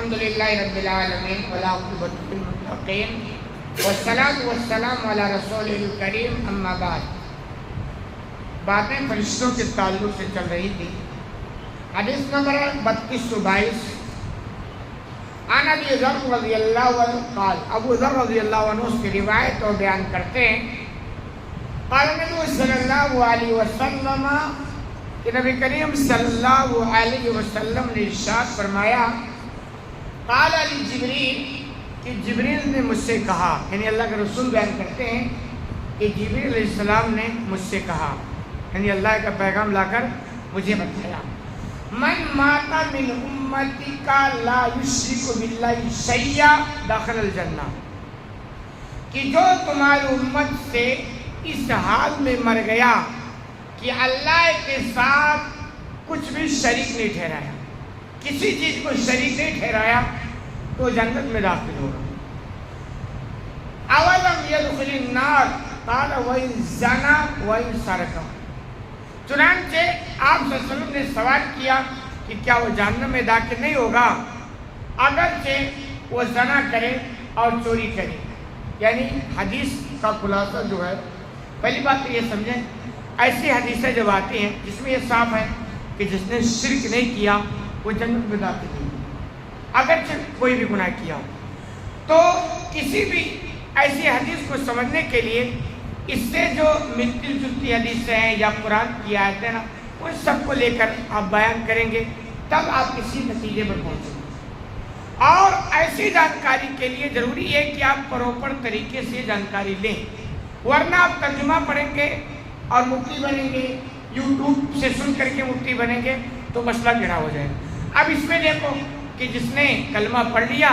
الحمدللہ رب العالمین والعاقبۃ للمتقین والصلاۃ والسلام علی رسول الکریم اما بعد۔ باتیں فرشتوں کے تعلق سے چل رہی تھی۔ حدیث نمبر 3222 عن ابی ذر رضی اللہ عنہ قال، ابو ذر رضی اللہ عنہ اس کی روایت اور بیان کرتے ہیں، قال نبی صلی اللہ علیہ وسلم کہ نبی کریم صلی اللہ علیہ وسلم نے ارشاد فرمایا، قال علی جبریل کہ جبریل نے مجھ سے کہا، یعنی اللہ کے رسول بیان کرتے ہیں کہ جبریل علیہ السلام نے مجھ سے کہا، یعنی اللہ کا پیغام لا کر مجھے بتایا، من مات من امتک لا یشرک باللہ شیئا داخل الجنہ، کہ جو تمہاری امت سے اس حال میں مر گیا کہ اللہ کے ساتھ کچھ بھی شریک نہیں ٹھہرایا، کسی چیز کو شریک نہیں ٹھہرایا، تو جنت میں داخل ہوگا۔ اولم يدخل النار قال وإن زنا وإن سرق، چنانچہ آپ صلی اللہ علیہ وسلم نے سوال کیا کہ کیا وہ جہنم میں داخل نہیں ہوگا اگرچہ وہ زنا کرے اور چوری کرے۔ یعنی حدیث کا خلاصہ جو ہے، پہلی بات تو یہ سمجھیں، ایسی حدیثیں جب آتی ہیں جس میں یہ صاف ہے کہ جس نے شرک نہیں کیا وہ جنت میں داخل نہیں ہوگا، اگرچہ کوئی بھی گناہ کیا ہو۔ تو کسی بھی ایسی حدیث کو سمجھنے کے لیے اس سے جو ملتی جلتی حدیثیں ہیں یا قرآن کی آیتیں ہیں نا، ان سب کو لے کر آپ بیان کریں گے، تب آپ کسی نتیجے پر پہنچیں گے۔ اور ایسی جانکاری کے لیے ضروری ہے کہ آپ پراپر طریقے سے جانکاری لیں، ورنہ آپ ترجمہ پڑھیں گے اور مفتی بنیں گے، یوٹیوب سے سن کر کے مفتی بنیں گے تو مسئلہ ٹیڑھا ہو جائے گا۔ اب اس میں دیکھو کہ جس نے کلمہ پڑھ لیا،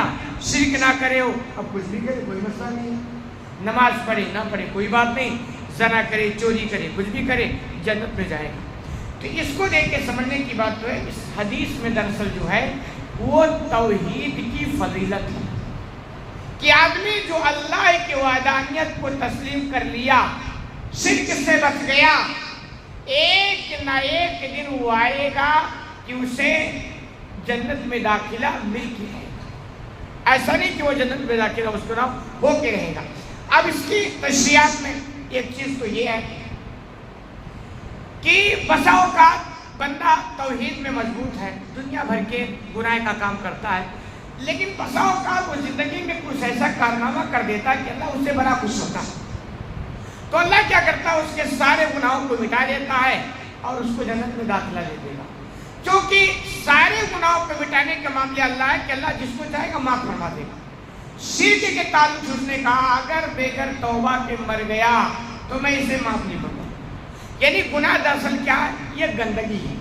شرک نہ کرے ہو، اب کچھ بھی کرے کوئی مسئلہ نہیں ہے، نماز پڑھے نہ پڑھے کوئی بات نہیں، زنا کرے چوری کرے کچھ بھی کرے جنت میں جائے گا۔ تو اس کو دیکھ کے سمجھنے کی بات تو ہے، اس حدیث میں دراصل جو ہے وہ توحید کی فضیلت ہے کہ آدمی جو اللہ کی وحدانیت کو تسلیم کر لیا، شرک سے بچ گیا، ایک نہ ایک دن وہ آئے گا کہ اسے جنت میں داخلہ مل کے رہے گا۔ ایسا نہیں کہ وہ جنت میں داخلہ اس کو نہ ہو کے رہے گا۔ اب اس کی تشریحات میں ایک چیز تو یہ ہے کہ بسا اوقات بندہ توحید میں مضبوط ہے، دنیا بھر کے گناہ کا کام کرتا ہے، لیکن بسا اوقات وہ زندگی میں کچھ ایسا کارنامہ کر دیتا ہے کہ اللہ اس سے بڑا خوش ہوتا ہے، تو اللہ کیا کرتا ہے، اس کے سارے گناہوں کو مٹا دیتا ہے اور اس کو جنت میں داخلہ دے دے گا۔ کیونکہ سارے گناہوں کو مٹانے کا معاملہ اللہ ہے کہ اللہ جس کو چاہے گا معاف فرما دے گا۔ شرک کے تعلق سے اس نے کہا اگر بغیر توبہ کے مر گیا تو میں اسے معاف نہیں کروں گا۔ یعنی گناہ دراصل کیا ہے، یہ گندگی ہے۔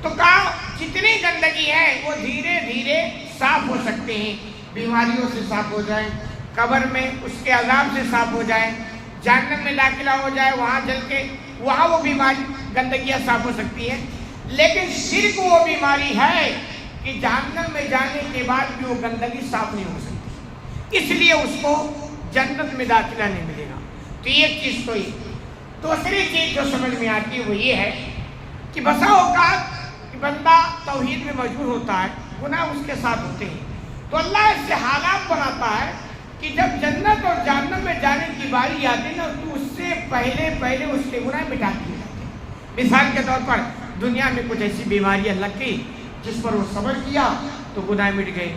تو کہا جتنی گندگی ہے وہ دھیرے دھیرے صاف ہو سکتے ہیں، بیماریوں سے صاف ہو جائیں، قبر میں اس کے عذاب سے صاف ہو جائیں، جہنم میں داخلہ ہو جائے، وہاں جل کے وہاں وہ بیماری گندگیاں صاف ہو سکتی ہیں۔ لیکن شرک وہ بیماری ہے کہ جہنم میں جانے کے بعد بھی وہ گندگی صاف نہیں ہو سکتی، اس لیے اس کو جنت میں داخلہ نہیں ملے گا۔ تو ایک چیز تو یہ۔ دوسری چیز جو سمجھ میں آتی ہے وہ یہ ہے کہ بسا اوقات بندہ توحید میں مجبور ہوتا ہے، گناہ اس کے ساتھ ہوتے ہیں، تو اللہ اس سے حالات بناتا ہے کہ جب جنت اور جہنم میں جانے کی باری آتی ہے نا، تو اس سے پہلے اس کے گناہ مٹا دیے جاتے ہیں۔ مثال کے طور پر دنیا میں کچھ ایسی بیماریاں لگ گئی جس پر وہ صبر کیا تو گناہ مٹ گئے،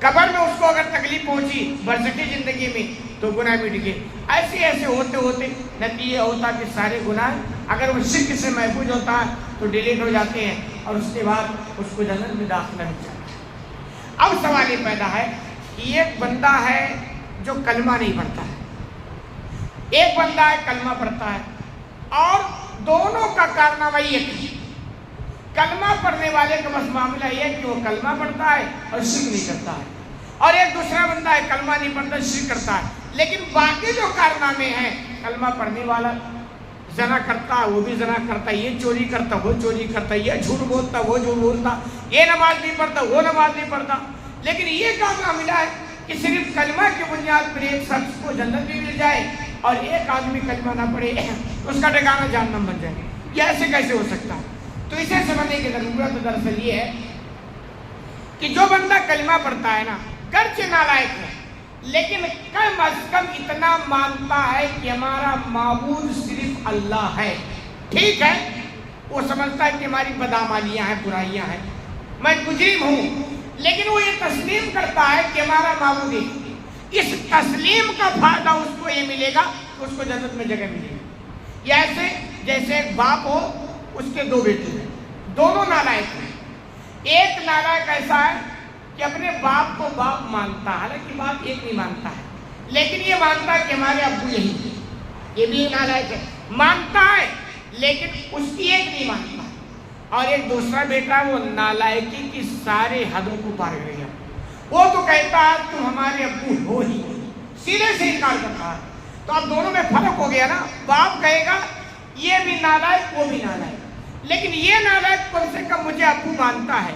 قبر میں اس کو اگر تکلیف پہنچی برزخی زندگی میں تو گناہ مٹ گئے۔ ایسے ہوتے ہوتے نتیجہ ہوتا کہ سارے گناہ اگر وہ شرک سے محفوظ ہوتا ہے تو ڈیلیٹ ہو جاتے ہیں اور اس کے بعد اس کو جنت میں داخلہ مل جاتا ہے۔ اب سوال یہ پیدا ہے کہ ایک بندہ ہے جو کلمہ نہیں پڑھتا ہے، ایک بندہ ہے کلمہ پڑھتا ہے، اور دونوں کا کارنامہ ایک ہے۔ کلمہ پڑھنے والے کا بس معاملہ یہ ہے کہ وہ کلمہ پڑھتا ہے اور شرک نہیں کرتا ہے، اور ایک دوسرا بندہ ہے کلمہ نہیں پڑھتا شرک کرتا ہے، لیکن باقی جو کارنامے ہیں، کلمہ پڑھنے والا زنا کرتا ہے وہ بھی زنا کرتا ہے، یہ چوری کرتا وہ چوری کرتا ہے، یہ جھوٹ بولتا وہ جھوٹ بولتا، یہ نماز نہیں پڑھتا وہ نماز نہیں پڑھتا، لیکن یہ کام معاملہ ہے کہ صرف کلمہ کی بنیاد پر ایک شخص کو جنت بھی مل جائے اور ایک آدمی کلمہ نہ پڑھے اس کا ٹھکانہ جہنم بن جائے۔ یہ ایسے کیسے ہو سکتا ہے؟ تو اسے سمجھنے کی ضرورت دراصل یہ ہے کہ جو بندہ کلمہ پڑھتا ہے نا، گرچہ نالائق ہے لیکن کم از کم اتنا مانتا ہے کہ ہمارا معبود صرف اللہ ہے. ٹھیک ہے، وہ سمجھتا ہے کہ ہماری بدعمالیاں ہیں، برائیاں ہیں، میں مجرم ہوں، لیکن وہ یہ تسلیم کرتا ہے کہ ہمارا معبود ہے. اس تسلیم کا فائدہ اس کو یہ ملے گا کہ اس کو جنت میں جگہ ملے گی. یہ ایسے جیسے ایک باپ ہو، اس کے دو بیٹے ہیں، دونوں نالائق ہیں. ایک نالائق ایسا ہے کہ اپنے باپ کو باپ مانتا ہے، حالانکہ باپ ایک نہیں مانتا ہے، لیکن یہ مانتا ہے کہ ہمارے ابو یہی ہیں. یہ بھی نالائق ہے، مانتا ہے لیکن اس کی ایک نہیں مانتا. اور ایک دوسرا بیٹا وہ نالائکی کی سارے حدوں کو پار کر گیا. وہ تو کہتا ہے تم ہمارے ابو ہو ہی، سیدھے سے انکار کرتا ہے. تو اب دونوں میں فرق ہو گیا نا. باپ کہے گا یہ بھی نالائق وہ بھی نالائق، لیکن یہ نالائق کم سے کم مجھے ابو مانتا ہے،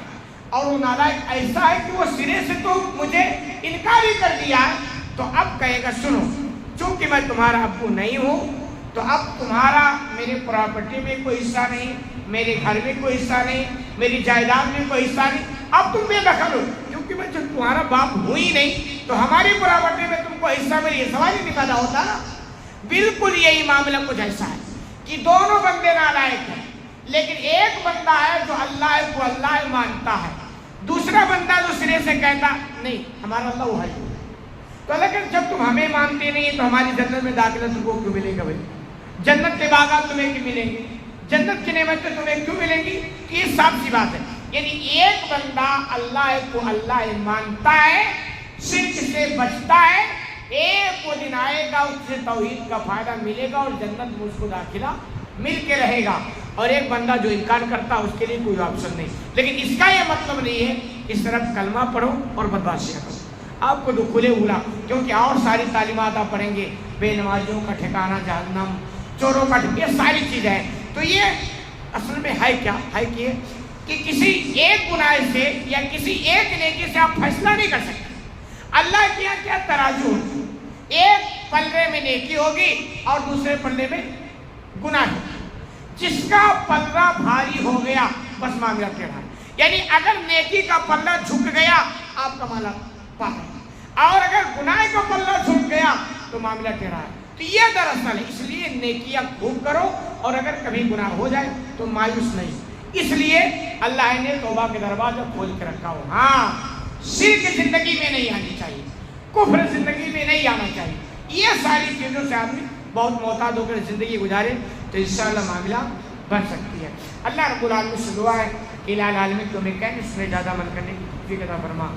اور وہ نالائق ایسا ہے کہ وہ سرے سے تو مجھے انکار ہی کر دیا ہے. تو اب کہے گا سنو، چونکہ میں تمہارا ابو نہیں ہوں تو اب تمہارا میرے پراپرٹی میں کوئی حصہ نہیں، میرے گھر میں کوئی حصہ نہیں، میری جائیداد میں کوئی حصہ نہیں. اب تم بے دخل ہو، کیونکہ میں جب تمہارا باپ ہوں ہی نہیں تو ہماری پراپرٹی میں تم کو حصہ میری، یہ سوال ہی نہیں پیدا ہوتا نا. بالکل یہی معاملہ کچھ ایسا ہے کہ دونوں بندے نالائق ہیں، لیکن ایک بندہ ہے جو اللہ کو اللہ مانتا ہے، دوسرا بندہ جو سرے سے کہتا نہیں ہمارا اللہ وہ ہے. تو لیکن جب تم ہمیں مانتے نہیں تو ہماری جنت میں داخلہ تم کو کیوں ملے گا بھائی؟ جنت کے باغات تمہیں کیوں ملیں گے؟ جنت کی نعمتیں تمہیں کیوں ملیں گی؟ یہ صاف سی بات ہے. یعنی ایک بندہ اللہ کو اللہ مانتا ہے، شرک سے بچتا ہے، ایک وہ دن آئے گا اس سے توحید کا فائدہ ملے گا اور جنت میں اس کو داخلہ مل کے رہے گا. اور ایک بندہ جو انکار کرتا اس کے لیے کوئی آپشن نہیں. لیکن اس کا یہ مطلب نہیں ہے اس طرف کلمہ پڑھو اور بدمعاشیاں کرو آپ کو دخول اولا، کیونکہ اور ساری تعلیمات آپ پڑھیں گے، بے نمازیوں کا ٹھکانہ جہنم، چوروں کا ٹھکانہ، یہ ساری چیزیں ہیں. تو یہ اصل میں ہے کیا ہے کہ کسی ایک گناہ سے یا کسی ایک نیکی سے آپ فیصلہ نہیں کر سکتے. اللہ کے یہاں کیا ترازو ہوتی ہے، ایک پلڑے میں نیکی ہوگی اور دوسرے پلڑے میں گناہ ہوگی. جس کا پلڑا بھاری ہو گیا بس معاملہ ٹیڑھا ہے. یعنی اگر نیکی کا پلڑا جھک گیا آپ کا معاملہ پار ہے، اور اگر گناہ کا پلڑا جھک گیا تو معاملہ ٹیڑھا ہے. تو یہ دراصل ہے. اس لیے نیکیاں خوب کرو اور اگر کبھی گناہ ہو جائے تو مایوس نہیں. اس لیے اللہ نے توبہ کے دروازہ کھول کے رکھا ہو. ہاں، شرک زندگی میں نہیں آنی چاہیے، کفر زندگی میں نہیں آنا چاہیے. یہ ساری چیزوں سے آدمی بہت محتاط ہو کر زندگی گزارے تو انشاءاللہ معاملہ بن سکتی ہے. اللہ رب العالمین سے دعا ہے کہ الہ العالمین تمہیں کہنے سنے زیادہ عمل کرنے کی توفیق عطا فرما.